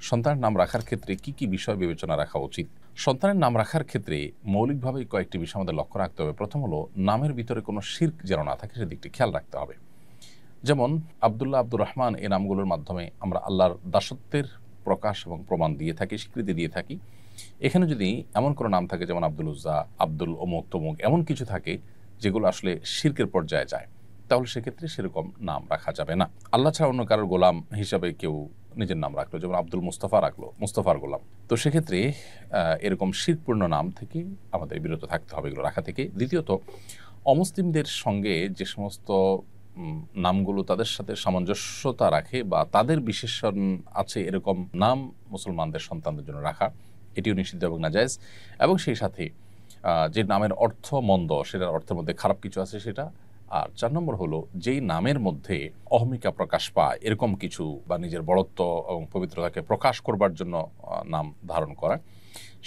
সন্তানের নাম রাখার ক্ষেত্রে কি কি বিষয় বিবেচনা রাখা উচিত? সন্তানের নাম রাখার ক্ষেত্রে মৌলিকভাবেই কয়েকটি বিষয় আমাদের লক্ষ্য রাখতে হবে। প্রথম হলো, নামের ভিতরে কোনো শিরক যেন না থাকে সেদিকটি খেয়াল রাখতে হবে। যেমন আব্দুল্লাহ, আব্দুর রহমান এই নামগুলোর মাধ্যমে আমরা আল্লাহর দাসত্বের প্রকাশ এবং প্রমাণ দিয়ে থাকি, স্বীকৃতি দিয়ে থাকি। এখানে যদি এমন কোনো নাম থাকে যেমন আব্দুল উজ্জা, আব্দুল অমুক তমুক, এমন কিছু থাকে যেগুলো আসলে শিরকের পর্যায়ে যায়, তাহলে সেক্ষেত্রে সেরকম নাম রাখা যাবে না। আল্লাহ ছাড়া অন্য কারোর গোলাম হিসাবে কেউ নিজের নাম রাখলো, যেমন আব্দুল মুস্তাফা রাখলো, মুস্তাফার গোলাম, তো সেক্ষেত্রে এরকম শিরকপূর্ণ নাম থেকে আমাদের বিরত থাকতে হবে এগুলো রাখা থেকে। দ্বিতীয়ত, অমুসলিমদের সঙ্গে যে সমস্ত নামগুলো তাদের সাথে সামঞ্জস্যতা রাখে বা তাদের বিশেষণ আছে এরকম নাম মুসলমানদের সন্তানদের জন্য রাখা, এটিও নিষিদ্ধ এবং নাজায়েজ। এবং সেই সাথে যে নামের অর্থ মন্দ, সেটার অর্থের মধ্যে খারাপ কিছু আছে সেটা। আর 4 নম্বর হলো, যেই নামের মধ্যে অহমিকা প্রকাশ পায় এরকম কিছু বা নিজের বড়ত্ব এবং পবিত্রতাকে প্রকাশ করবার জন্য নাম ধারণ করা,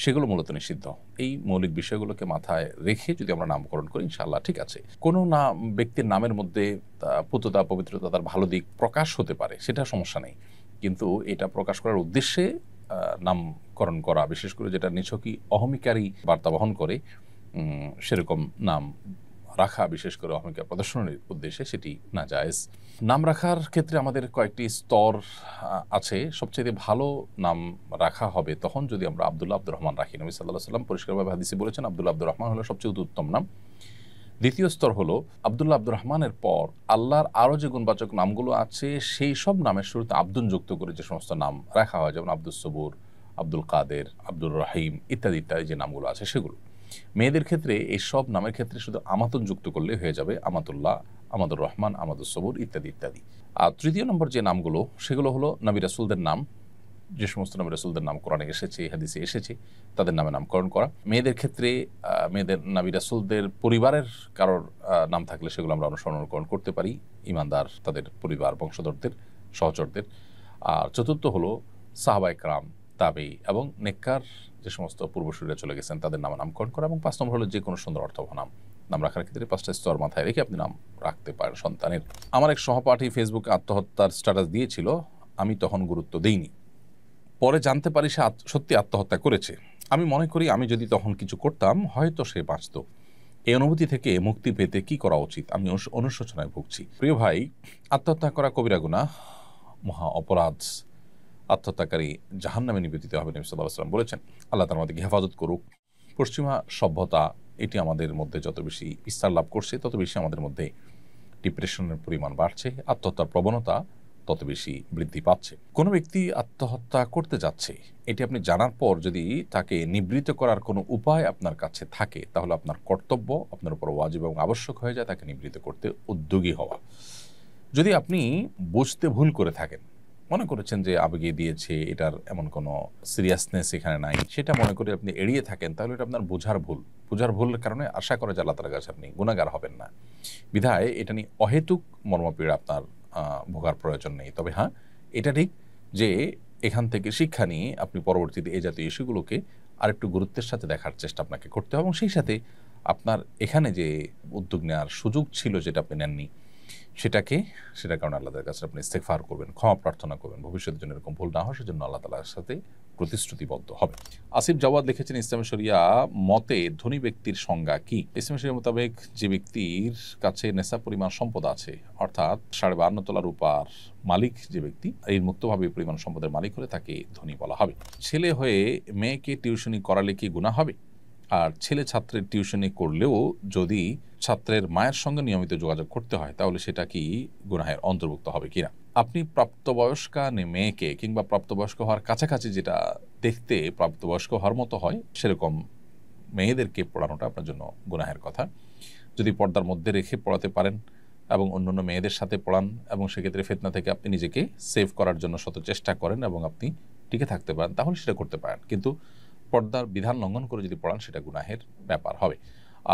সেগুলো মূলত নিষিদ্ধ। এই মৌলিক বিষয়গুলোকে মাথায় রেখে যদি আমরা নামকরণ করি ইনশাআল্লাহ ঠিক আছে। কোনো ব্যক্তির নামের মধ্যে পুততা, পবিত্রতা, তার ভালো দিক প্রকাশ হতে পারে, সেটা সমস্যা নেই। কিন্তু এটা প্রকাশ করার উদ্দেশ্যে নামকরণ করা, বিশেষ করে যেটা নিছকই অহমিকারী বার্তা বহন করে, সেরকম নাম রাখা, বিশেষ করে অহমিকা প্রদর্শনের উদ্দেশ্যে, সেটি নাজায়েজ। নাম রাখার ক্ষেত্রে আমাদের কয়েকটি স্তর আছে। সবচেয়ে ভালো নাম রাখা হবে তখন যদি আমরা আব্দুল্লাহ, আব্দুর রহমান রাখি। নবী সাল্লাল্লাহু আলাইহি ওয়াসাল্লাম পরিষ্কারভাবে হাদিসে বলেছেন আব্দুল্লাহ, আব্দুর রহমান হলো সবচেয়ে উত্তম নাম। দ্বিতীয় স্তর হলো, আব্দুল্লাহ, আব্দুর রহমানের পর আল্লাহর আরও যে গুণবাচক নামগুলো আছে সেই সব নামের শুরুতে আব্দুন যুক্ত করে যে সমস্ত নাম রাখা হয়, যেমন আব্দুস সবুর, আব্দুল কাদের, আব্দুর রহিম ইত্যাদি ইত্যাদি যে নামগুলো আছে সেগুলো। মেয়েদের ক্ষেত্রে এই সব নামের ক্ষেত্রে শুধু আমাতুন যুক্ত করলে হয়ে যাবে, আমাতুল্লাহ, আমাদুর রহমান, আমাদুস সবুর ইত্যাদি ইত্যাদি। আর তৃতীয় নম্বর যে নামগুলো, সেগুলো হলো নবী রাসূলদের নাম। যে সমস্ত নবী রাসূলদের নাম কোরআনে এসেছে, হাদিসে এসেছে, তাদের নামে নামকরণ করা। মেয়েদের ক্ষেত্রে মেয়েদের নবী রাসূলদের পরিবারের কারোর নাম থাকলে সেগুলো আমরা অনুসরণ করতে পারি, ঈমানদার তাদের পরিবার, বংশধরদের, সহচরদের। আর চতুর্থ হলো সাহাবায়ে কেরাম, তাবেঈ এবং নেককার যে সমস্ত পূর্বসূরীরা চলে গেছেন তাদের নামে নামকরণ করা। এবং 5 নম্বর হলো যে কোনো সুন্দর অর্থবহ নাম রাখার ক্ষেত্রে 5টা স্তর মাথায় রেখে আপনি নাম রাখতে পারেন সন্তানের। আমার এক সহপাঠী ফেসবুকে আত্মহত্যার স্ট্যাটাস দিয়েছিল, আমি তখন গুরুত্ব দেইনি। পরে জানতে পারি সে সত্যি আত্মহত্যা করেছে। আমি মনে করি আমি যদি তখন কিছু করতাম হয়তো সে বাঁচত। এই অনুভূতি থেকে মুক্তি পেতে কি করা উচিত? আমি অনুশোচনায় ভুগছি। প্রিয় ভাই, আত্মহত্যা করা কবিরা গুনাহ, মহা অপরাধ। আত্মহত্যাকারী জাহান্নামে নিবেদিত হবে, নবী সাল্লাল্লাহু আলাইহি ওয়াসাল্লাম বলেছেন। আল্লাহ তাআলা আমাদেরকে হেফাজত করুক। পশ্চিমা সভ্যতা এটি আমাদের মধ্যে যত বেশি বিস্তার লাভ করছে তত বেশি আমাদের মধ্যে ডিপ্রেশনের পরিমাণ বাড়ছে, আত্মহত্যার প্রবণতা তত বেশি বৃদ্ধি পাচ্ছে। কোনো ব্যক্তি আত্মহত্যা করতে যাচ্ছে, এটি আপনি জানার পর যদি তাকে নিবৃত্ত করার কোনো উপায় আপনার কাছে থাকে, তাহলে আপনার কর্তব্য, আপনার উপর ওয়াজিব এবং আবশ্যক হয়ে যায় তাকে নিবৃত্ত করতে উদ্যোগী হওয়া। যদি আপনি বুঝতে ভুল করে থাকেন, মনে করেছেন যে আবেগে দিয়েছে, এটার এমন কোনো সিরিয়াসনেস এখানে নাই, সেটা মনে করে আপনি এড়িয়ে থাকেন, তাহলে এটা আপনার বোঝার ভুলের কারণে আশা করা যায় আল্লাহ তাআলার কাছে আপনি গুনাহগার হবেন না। বিধায় এটা নিয়ে অহেতুক মর্মপীড়া আপনার ভোগার প্রয়োজন নেই। তবে হ্যাঁ, এটা ঠিক যে এখান থেকে শিক্ষা নিয়ে আপনি পরবর্তীতে এই জাতীয় ইস্যুগুলোকে আরেকটু গুরুত্বের সাথে দেখার চেষ্টা আপনাকে করতে হবে এবং সেই সাথে আপনার এখানে যে উদ্যোগ নেওয়ার সুযোগ ছিল যেটা আপনি নেননি, সেটার কারণে আল্লাহর কাছে আপনি ইস্তেগফার করবেন, ক্ষমা প্রার্থনা করবেন, ভবিষ্যতের জন্য এরকম ভুল না হয় সেজন্য আল্লাহ তাআলার সাথে প্রতিশ্রুতিবদ্ধ হবে। আসিফ জাওয়াদ লিখেছেন, ইসলামী শরিয়া মতে ধনী ব্যক্তির সংজ্ঞা কি? ইসলামী শরিয়া মোতাবেক যে ব্যক্তির কাছে নেশা পরিমাণ সম্পদ আছে, অর্থাৎ 52.5 তোলা রূপার মালিক যে ব্যক্তি, এই মুক্তভাবে পরিমাণ সম্পদের মালিক হলে তাকে ধনী বলা হবে। ছেলে হয়ে মেয়েকে টিউশনি করালে কি গুনাহ হবে? আর ছেলে ছাত্রের টিউশনি করলেও যদি ছাত্রের মায়ের সঙ্গে নিয়মিত যোগাযোগ করতে হয় তাহলে সেটা কি গুনাহের অন্তর্ভুক্ত হবে কিনা? আপনি প্রাপ্তবয়স্কা মেয়েকে কিংবা প্রাপ্তবয়স্ক হওয়ার কাছাকাছি যেটা দেখতে প্রাপ্তবয়স্ক হওয়ার মতো হয় সেরকম মেয়েদেরকে পড়ানোটা আপনার জন্য গুনাহের কথা। যদি পর্দার মধ্যে রেখে পড়াতে পারেন এবং অন্যান্য মেয়েদের সাথে পড়ান এবং সেক্ষেত্রে ফিতনা থেকে আপনি নিজেকে সেভ করার জন্য শত চেষ্টা করেন এবং আপনি টিকে থাকতে পারেন, তাহলে সেটা করতে পারেন। কিন্তু পর্দার বিধান লঙ্ঘন করে যদি পড়ান সেটা গুনাহের ব্যাপার হবে।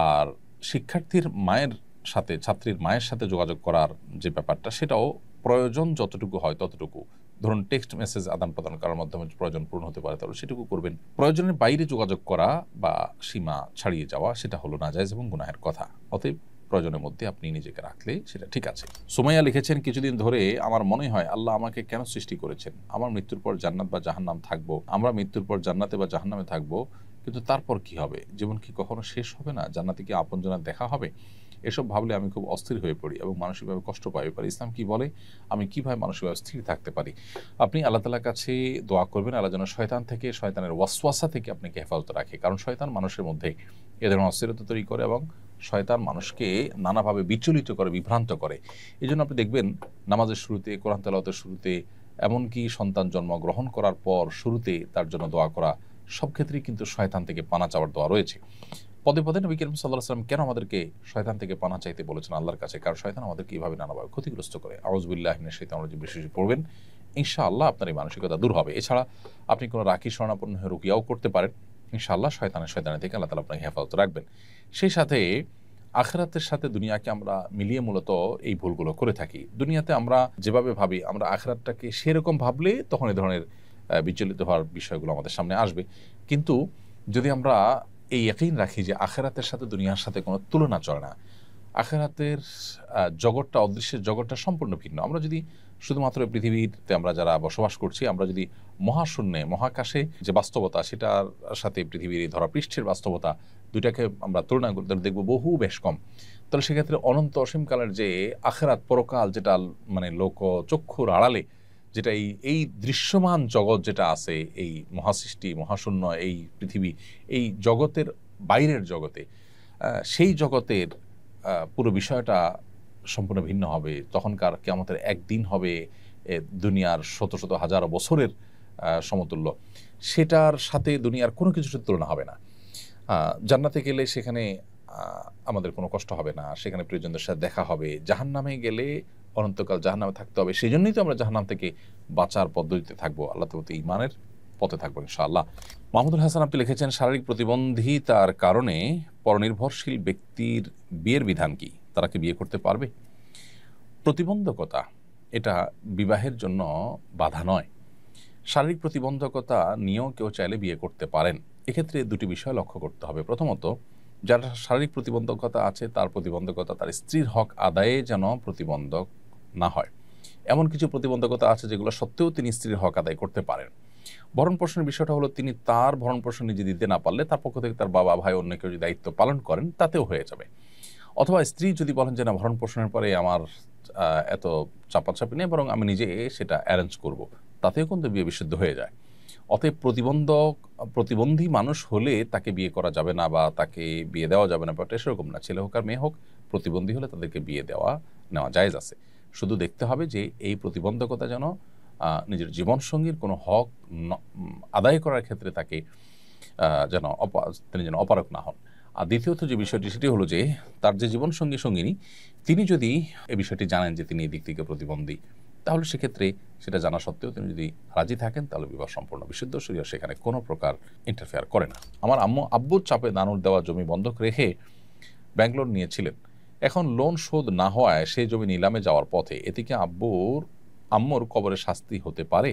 আর শিক্ষার্থীর মায়ের সাথে, ছাত্রীর মায়ের সাথে যোগাযোগ করার যে ব্যাপারটা, সেটাও প্রয়োজন যতটুকু হয় ততটুকু। ধরুন টেক্সট মেসেজ আদান প্রদান করার মাধ্যমে প্রয়োজন পূরণ হতে পারে, তাহলে সেটুকু করবেন। প্রয়োজনের বাইরে যোগাযোগ করা বা সীমা ছাড়িয়ে যাওয়া সেটা হলো নাজায়েজ এবং গুনাহের কথা। অতএব প্রয়োজনের মধ্যে আপনি নিজেকে রাখলে সেটা ঠিক আছে। সুমাইয়া লিখেছেন, কিছুদিন ধরে আমার মনে হয় আল্লাহ আমাকে কেন সৃষ্টি করেছেন, আমার মৃত্যুর পর জান্নাত বা জাহান্নাম থাকবো, আমরা মৃত্যুর পর জান্নাতে বা জাহান্নামে থাকবো, কিন্তু তারপর কি হবে, জীবন কি কখনো শেষ হবে না, জান্নাতে কি আপনজনের দেখা হবে, এসব ভাবলে আমি খুব অস্থির হয়ে পড়ি এবং মানসিকভাবে কষ্ট পাই পারি। ইসলাম কি বলে, আমি কিভাবে মানসিকভাবে স্থির থাকতে পারি? আপনি আল্লাহ তাআলার কাছে দোয়া করবেন, আল্লাহ যেন শয়তান থেকে, শয়তানের ওয়াসওয়াসা থেকে আপনাকে হেফাজত রাখে। কারণ শয়তান মানুষের মধ্যে এ ধরনের অস্থিরতা তৈরি করে এবং শয়তান মানুষকে নানাভাবে বিচলিত করে, বিভ্রান্ত করে। এই জন্য আপনি দেখবেন নামাজের শুরুতে, কোরআন তেলাওয়াতের শুরুতে, এমনকি সন্তান জন্মগ্রহণ করার পর শুরুতে তার জন্য দোয়া করা, সব ক্ষেত্রেই কিন্তু শয়তান থেকে পানা চাওয়ার দোয়া রয়েছে। পদে পদে নবী করিম সাল্লাল্লাহু আলাইহি ওয়াসাল্লাম কেন আমাদেরকে শয়তান থেকে পানা চাইতে বলেছেন আল্লাহর কাছে? কারণ শয়তান আমাদেরকে এইভাবে নানাভাবে ক্ষতিগ্রস্ত করে। আউযু বিল্লাহি মিনাশ শাইতানির রাজিম বেশি বেশি পড়বেন, ইনশাআল্লাহ আপনার এই মানসিকতা দূর হবে। এছাড়া আপনি কোনো রাখি শরণাপন্ন হয়ে রুকিয়াও করতে পারেন। ইনশাআল্লাহ শয়তানি থেকে আল্লাহ তাআলা আপনাকে হেফাজত রাখবেন। সেই সাথে আখিরাতের সাথে দুনিয়াকে আমরা মিলিয়ে মূলত এই ভুলগুলো করে থাকি। দুনিয়াতে আমরা যেভাবে ভাবি, আমরা আখিরাতটাকে সেরকম ভাবলে তখন এ ধরনের বিচলিত হওয়ার বিষয়গুলো আমাদের সামনে আসবে। কিন্তু যদি আমরা এই ইয়াকিন রাখি যে আখিরাতের সাথে দুনিয়ার সাথে কোনো তুলনা চলে না, আখিরাতের জগৎটা, অদৃশ্যের জগৎটা সম্পূর্ণ ভিন্ন। আমরা যদি শুধুমাত্র পৃথিবীতে আমরা যারা বসবাস করছি, আমরা যদি মহাশূন্যে, মহাকাশে যে বাস্তবতা, সেটার সাথে পৃথিবীর এই ধরাপৃষ্ঠের বাস্তবতা দুইটাকে আমরা তুলনা করতে দেখব বহু বেশ কম। তাহলে সেক্ষেত্রে অনন্ত অসীমকালের যে আখিরাত, পরকাল, যেটা মানে লোক চক্ষুর আড়ালে, যেটা এই দৃশ্যমান জগৎ যেটা আছে, এই মহাসৃষ্টি, মহাশূন্য, এই পৃথিবী, এই জগতের বাইরের জগতে, সেই জগতের পুরো বিষয়টা সম্পূর্ণ ভিন্ন হবে। তখনকার কিয়ামতের একদিন হবে দুনিয়ার শত শত হাজার বছরের সমতুল্য। সেটার সাথে দুনিয়ার কোনো কিছুর তুলনা হবে না। জান্নাতে গেলে সেখানে আমাদের কোনো কষ্ট হবে না, সেখানে প্রিয়জনদের সাথে দেখা হবে। জাহান্নামে গেলে অনন্তকাল জাহান্নামে থাকতে হবে। সেই জন্যই তো আমরা জাহান্নাম থেকে বাঁচার পদ্ধতিতে থাকবো, আল্লাহ তাআলার প্রতি ঈমানের পথে থাকবো ইনশাআল্লাহ। মাহমুদুল হাসান আপনি লিখেছেন, শারীরিক প্রতিবন্ধিতার কারণে পরনির্ভরশীল ব্যক্তির বিয়ের বিধান কি? তারা কি বিয়ে করতে পারবে? প্রতিবন্ধকতা এটা বিবাহের জন্য বাধা নয়। শারীরিক প্রতিবন্ধকতা নিয়েও কেউ চাইলে বিয়ে করতে পারেন। এক্ষেত্রে দুটি বিষয় লক্ষ্য করতে হবে। প্রথমত, যার শারীরিক প্রতিবন্ধকতা আছে, তার প্রতিবন্ধকতা তার স্ত্রীর হক আদায়ে যেন প্রতিবন্ধক না হয়। এমন কিছু প্রতিবন্ধকতা আছে যেগুলো সত্ত্বেও তিনি স্ত্রীর হক আদায় করতে পারেন। ভরণ পোষণের বিষয়টা হলো, তিনি তার ভরণ পোষণ নিজে দিতে না পারলে তার পক্ষ থেকে তার বাবা, ভাই, অন্য কেউ যদি দায়িত্ব পালন করেন তাতেও হয়ে যাবে। অথবা স্ত্রী যদি বলেন যে না, ভরণ পোষণের পরে আমার এত চাপাচাপি নেই, বরং আমি নিজে সেটা অ্যারেঞ্জ করব, তাতেও কিন্তু বিয়ে বিশুদ্ধ হয়ে যায়। অতএব প্রতিবন্ধী মানুষ হলে তাকে বিয়ে করা যাবে না বা তাকে বিয়ে দেওয়া যাবে না, ব্যাপারটা সেরকম না। ছেলে হোক আর মেয়ে হোক, প্রতিবন্ধী হলে তাদেরকে বিয়ে নেওয়া জায়েজ আছে। শুধু দেখতে হবে যে এই প্রতিবন্ধকতা যেন নিজের জীবনসঙ্গীর কোনো হক আদায় করার ক্ষেত্রে তাকে তিনি যেন অপারক না হন। আর দ্বিতীয়ত যে বিষয়টি, সেটি হলো যে তার যে সঙ্গিনী, তিনি যদি এই বিষয়টি জানেন যে তিনি এই দিক থেকে প্রতিবন্ধী, তাহলে সেক্ষেত্রে সেটা জানা সত্ত্বেও তিনি যদি রাজি থাকেন, তাহলে বিবাহ সম্পূর্ণ বিশুদ্ধ। শরীয়ত সেখানে কোনো প্রকার ইন্টারফেয়ার করে না। আমার আব্বুর চাপে দানুর দেওয়া জমি বন্ধক রেখে ব্যাঙ্গালোর নিয়েছিলেন। এখন লোন শোধ না হওয়ায় সেই জমি নিলামে যাওয়ার পথে, এতে কি আম্মুর কবরে শাস্তি হতে পারে?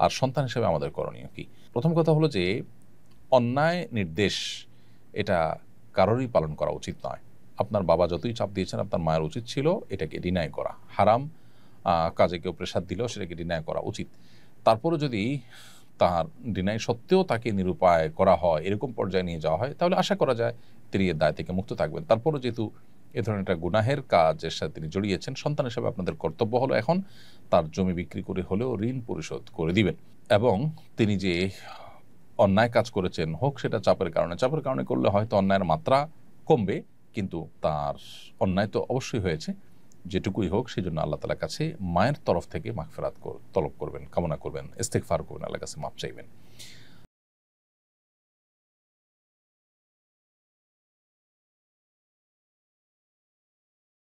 আর সন্তান হিসেবে আমাদের করণীয় কি? প্রথম কথা হলো যে অন্যায় নির্দেশ এটা কারোরই পালন করা উচিত নয়। আপনার বাবা যতই চাপ দিয়েছেন, আপনার মায়ের উচিত ছিল এটাকে ডিনাই করা। হারাম কাজে কেউ প্রেসার দিলেও সেটাকে ডিনাই করা উচিত। তারপরে যদি তার ডিনাই সত্ত্বেও তাকে নিরুপায় করা হয়, এরকম পর্যায়ে নিয়ে যাওয়া হয়, তাহলে আশা করা যায় তিনি এর দায় থেকে মুক্ত থাকবেন। তারপরও যেহেতু এ ধরনের একটা গুনাহের কাজের সাথে তিনি জড়িয়েছেন, সন্তান হিসেবে আপনাদের কর্তব্য হলো এখন তার জমি বিক্রি করে হলেও ঋণ পরিশোধ করে দিবেন। এবং তিনি যে অন্যায় কাজ করেছেন, হোক সেটা চাপের কারণে করলে হয়তো অন্যায়ের মাত্রা কমবে, কিন্তু তার অন্যায় তো অবশ্যই হয়েছে। যেটুকুই হোক, সেই জন্য আল্লাহ তাআলার কাছে মায়ের তরফ থেকে মাগফিরাত তলব করবেন, কামনা করবেন, ইস্তেগফার করবেন, আল্লাহর কাছে মাপ চাইবেন।